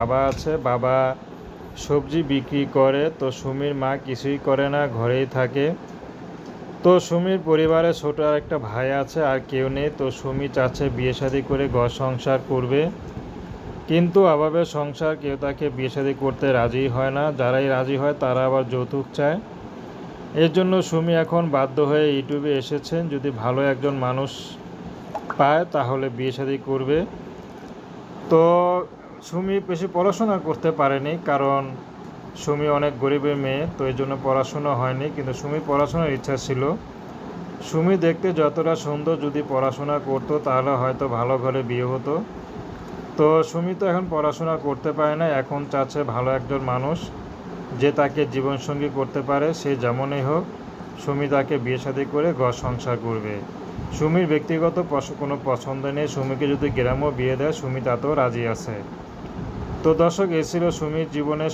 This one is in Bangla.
বাবা আছে, বাবা সবজি বিক্রি করে। তো সুমির মা কিছুই করে না, ঘরেই থাকে। তো সুমির পরিবারে ছোট একটা ভাই আছে, আর কেউ নেই। তো সুমি চাচ্ছে বিয়ে শাদী করে ঘর সংসার করবে, কিন্তু অভাবের সংসার, কেউ তাকে বিয়ে শাদী করতে রাজি হয় না। যারাই রাজি হয় তারা আবার যৌতুক চায়। এর জন্য সুমি এখন বাধ্য হয়ে ইউটিউবে এসেছেন, যদি ভালো একজন মানুষ পায় তাহলে বিয়ে শাদী করবে। তো সুমি বেশি পড়াশোনা করতে পারেনি, কারণ সুমি অনেক গরিবের মেয়ে, তো এই জন্য পড়াশোনা হয়নি। কিন্তু সুমি পড়াশোনার ইচ্ছা ছিল। সুমি দেখতে যতটা সুন্দর, যদি পড়াশোনা করতো তাহলে হয়তো ভালো ঘরে বিয়ে হতো। তো সুমি তো এখন পড়াশোনা করতে পারে না, এখন চাচ্ছে ভালো একজন মানুষ যে তাকে জীবনসঙ্গী করতে পারে। সে যেমনই হোক, সুমি তাকে বিয়ে শাদী করে ঘর সংসার করবে। সুমির ব্যক্তিগত কোনো পছন্দ নেই, সুমিকে যদি গ্রামও বিয়ে দেয় সুমি তাতেও রাজি আছে। তো দর্শক, এ ছিল সুমির জীবনের